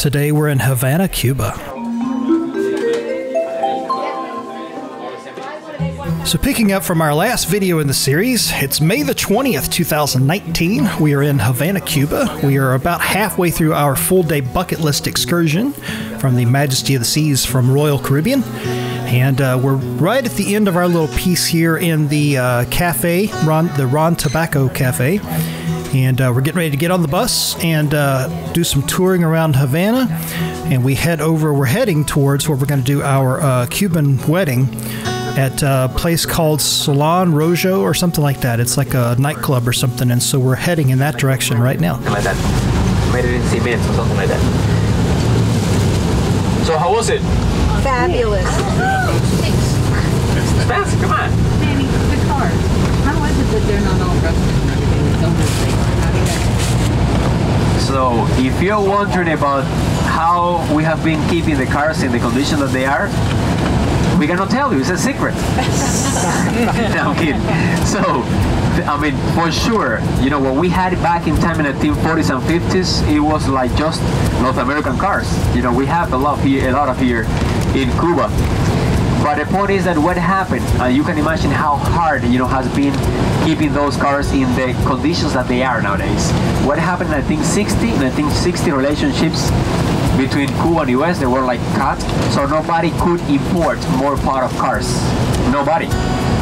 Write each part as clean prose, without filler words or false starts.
Today we're in Havana, Cuba. So picking up from our last video in the series, it's May the 20th, 2019. We are in Havana, Cuba. We are about halfway through our full-day bucket list excursion from the Majesty of the Seas from Royal Caribbean. And we're right at the end of our little piece here in the cafe, the Ron Tobacco Cafe. And we're getting ready to get on the bus and do some touring around Havana. And we're heading towards where we're going to do our Cuban wedding at a place called Salon Rojo or something like that. It's like a nightclub or something, and so we're heading in that direction right now. Like that. Made it in cement or something like that. So how was it? Fabulous. Fancy, come on. Manny, the cars. How is it that they're not all rusted and everything is over the So if you're wondering about how we have been keeping the cars in the condition that they are, we cannot tell you, it's a secret. No, I'm kidding. So, I mean, for sure, you know, what we had back in time in the 1940s and 50s, it was like just North American cars. You know, we have a lot of here in Cuba. But the point is that what happened, you can imagine how hard, you know, has been keeping those cars in the conditions that they are nowadays. What happened in 1960 relationships between Cuba and US, they were like cut, so nobody could import more part of cars. Nobody.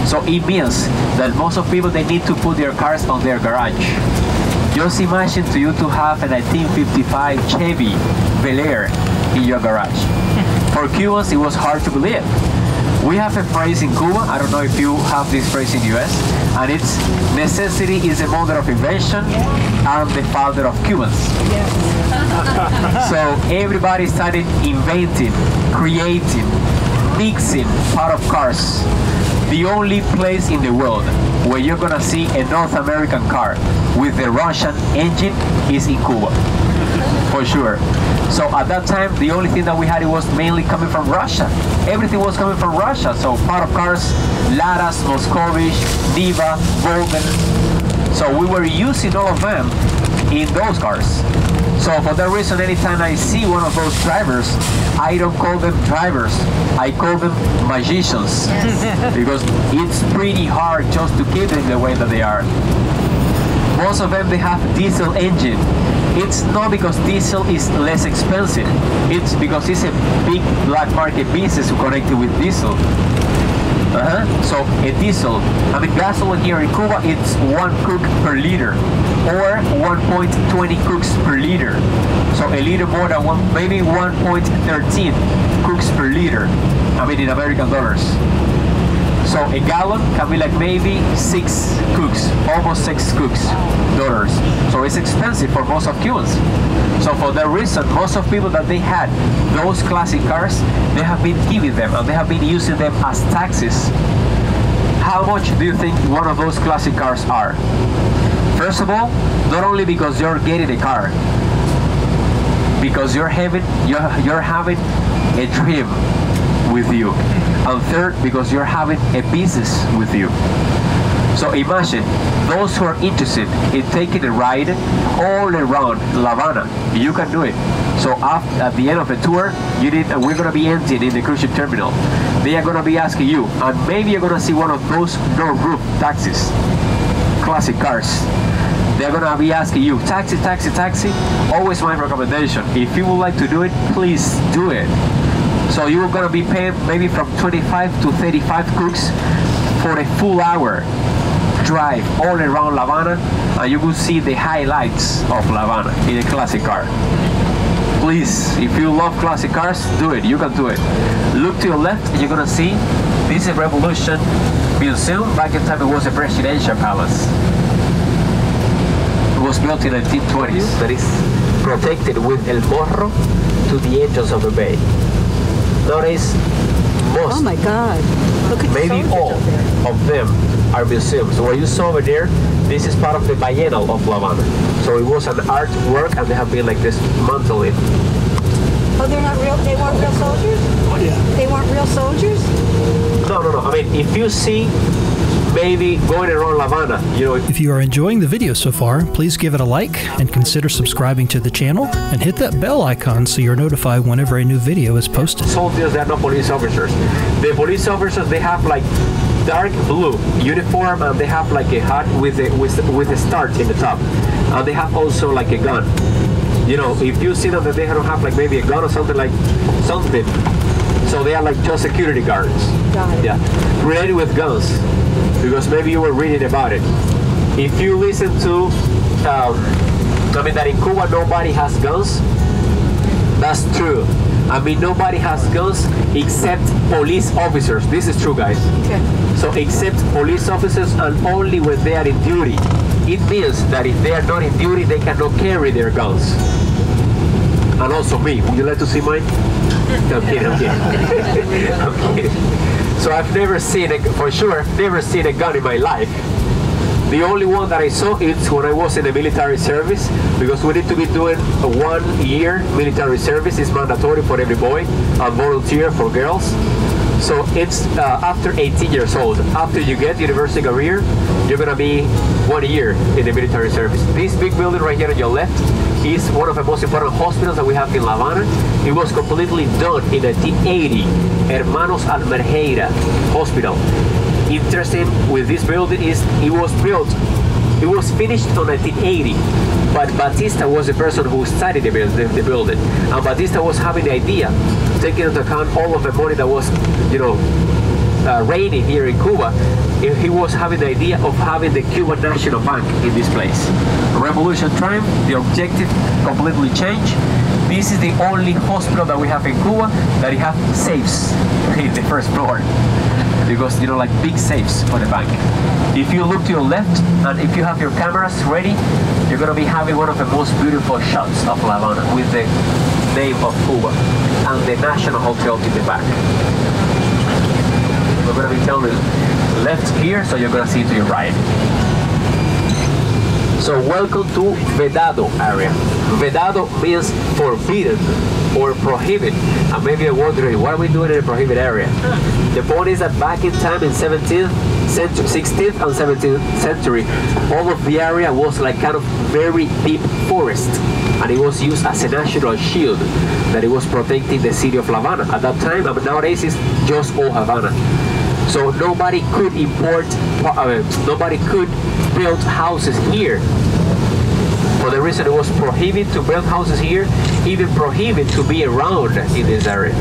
So it means that most of people, they need to put their cars on their garage. Just imagine to you to have a 1955 Chevy Bel Air in your garage. For Cubans, it was hard to believe. We have a phrase in Cuba, I don't know if you have this phrase in US, and it's necessity is the mother of invention and the father of Cubans. So everybody started inventing, creating, mixing part of cars. The only place in the world where you're gonna see a North American car with the Russian engine is in Cuba, for sure. So at that time, the only thing that we had, it was mainly coming from Russia. Everything was coming from Russia. So part of cars, Laras, Moscovich, Niva, Volgan. So we were using all of them in those cars. So for that reason, anytime I see one of those drivers, I don't call them drivers, I call them magicians. Yes. Because it's pretty hard just to keep them the way that they are. Most of them, they have diesel engine. It's not because diesel is less expensive, it's because it's a big black market business connected with diesel. So a diesel, I mean gasoline here in Cuba, it's 1 cook per liter or 1.20 cooks per liter. So a little more than maybe 1.13 cooks per liter, I mean in American dollars. So a gallon can be like maybe 6 cooks, almost 6 cooks dollars. So it's expensive for most of Cubans. So for that reason, most of people that they had those classic cars, they have been giving them and they have been using them as taxes. How much do you think one of those classic cars are? First of all, not only because you're getting a car, because you're having a dream with you. And third, because you're having a business with you. So imagine those who are interested in taking a ride all around La Habana, you can do it. So at the end of the tour, we're going to be emptying in the cruise ship terminal. They are going to be asking you, and maybe you're going to see one of those no-roof taxis, classic cars. They're going to be asking you, taxi, taxi, taxi. Always my recommendation, if you would like to do it, please do it. So you're going to be paying maybe from 25 to 35 cooks for a full hour drive all around La Habana, and you will see the highlights of La Habana in a classic car. Please, if you love classic cars, do it. You can do it. Look to your left and you're going to see this is a Revolution Museum. Back in time it was a presidential palace. It was built in the 1920s. That is protected with El Morro to the entrance of the bay. Nowadays, most, oh my God, look at maybe all of them are museums. So what you saw over there, this is part of the Biennial of La Habana. So it was an artwork and they have been like dismantling. Oh, they're not real, they weren't real soldiers? Oh yeah. They weren't real soldiers? No. I mean, if you see maybe going around Havana, you know. If you are enjoying the video so far, please give it a like and consider subscribing to the channel and hit that bell icon so you're notified whenever a new video is posted. Soldiers, they're not police officers. The police officers, they have like dark blue uniform, and they have like a hat with a start in the top, and they have also like a gun. You know, if you see them that they don't have like maybe a gun or something, so they are like just security guards. Got it. Yeah, related with guns, because maybe you were reading about it. If you listen to, I mean that in Cuba nobody has guns. That's true. I mean nobody has guns except police officers. This is true, guys. Okay. So except police officers, and only when they are in duty. It means that if they are not in duty, they cannot carry their guns. And also me. Would you like to see mine? No, I'm kidding, I'm kidding. I'm kidding. So I've never seen, for sure, never seen a gun in my life. The only one that I saw is when I was in the military service, because we need to be doing a 1 year military service. It's mandatory for every boy, and volunteer for girls. So it's after 18 years old. After you get university career, you're gonna be 1 year in the military service. This big building right here on your left is one of the most important hospitals that we have in La Habana. It was completely done in 1980. Hermanos Almerheira Hospital. Interesting with this building is it was finished in 1980, but Batista was the person who studied the building, and Batista was having the idea, taking into account all of the money that was, you know, raining here in Cuba. He was having the idea of having the Cuban National Bank in this place. Revolution time, the objective completely changed. This is the only hospital that we have in Cuba that it have safes in the first floor. Because, you know, like big safes for the bank. If you look to your left, and if you have your cameras ready, you're going to be having one of the most beautiful shots of La Habana with the name of Cuba and the National Hotel in the back. We're going to be telling left here, so you're going to see to your right. So welcome to Vedado area. Vedado means forbidden or prohibit. And maybe you're wondering, what are we doing in a prohibited area? The point is that back in time in 16th and 17th century, all of the area was like kind of very deep forest. And it was used as a national shield that it was protecting the city of La Habana. At that time, but nowadays it's just all Havana. So nobody could nobody could build houses here. For the reason it was prohibited to build houses here, even prohibited to be around in this area.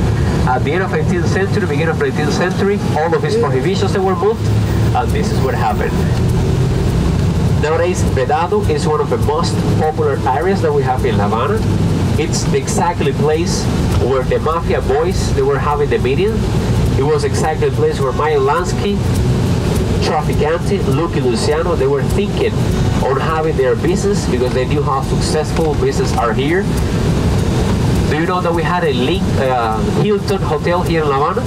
At the end of 18th century, beginning of 19th century, all of these prohibitions that were moved, and this is what happened. Nowadays, Vedado is one of the most popular areas that we have in La Habana. It's the exactly place where the mafia boys, they were having the meeting. It was exactly the place where Maya Lansky, Traficante, Lucky Luciano, they were thinking on having their business because they knew how successful business are here. Do you know that we had a Hilton Hotel here in La Habana?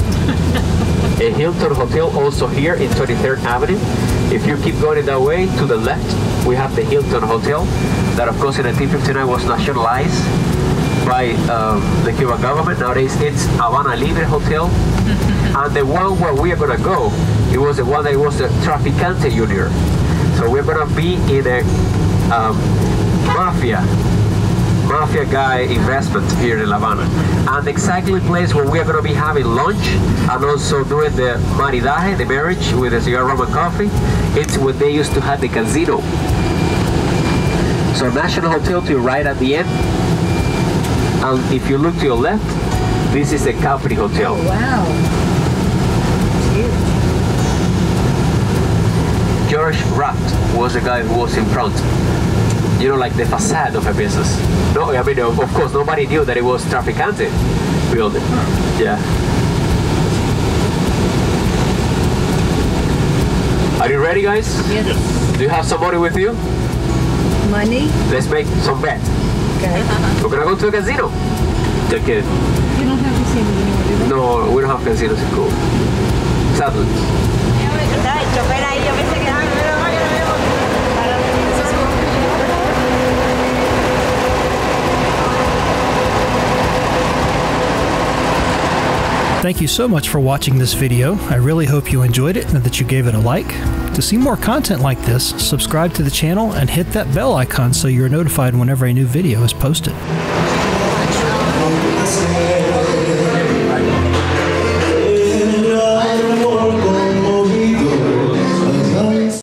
A Hilton Hotel also here in 23rd Avenue. If you keep going that way to the left, we have the Hilton Hotel that of course in 1959 was nationalized by the Cuban government. Nowadays it's Havana Libre Hotel. And the one where we are going to go, it was the one that was the Traficante Junior. So we're going to be in a mafia guy investment here in La Habana. And exactly the place where we are going to be having lunch and also doing the maridaje, the marriage with the cigar, rum and coffee, it's when they used to have the casino. So National Hotel to your right at the end. And if you look to your left, this is the Capri Hotel. Oh, wow. George Raft was the guy who was in front. You know, like the facade of a business. No, I mean, of course, nobody knew that it was Traficante building. Yeah. Are you ready, guys? Yes. Do you have somebody with you? Money? Let's make some bet. Okay. We're gonna go to a casino. Just kidding. You don't have casinos anymore, do they? No, we don't have casinos in Cuba. Sadly. Thank you so much for watching this video. I really hope you enjoyed it and that you gave it a like. To see more content like this, subscribe to the channel and hit that bell icon so you're notified whenever a new video is posted.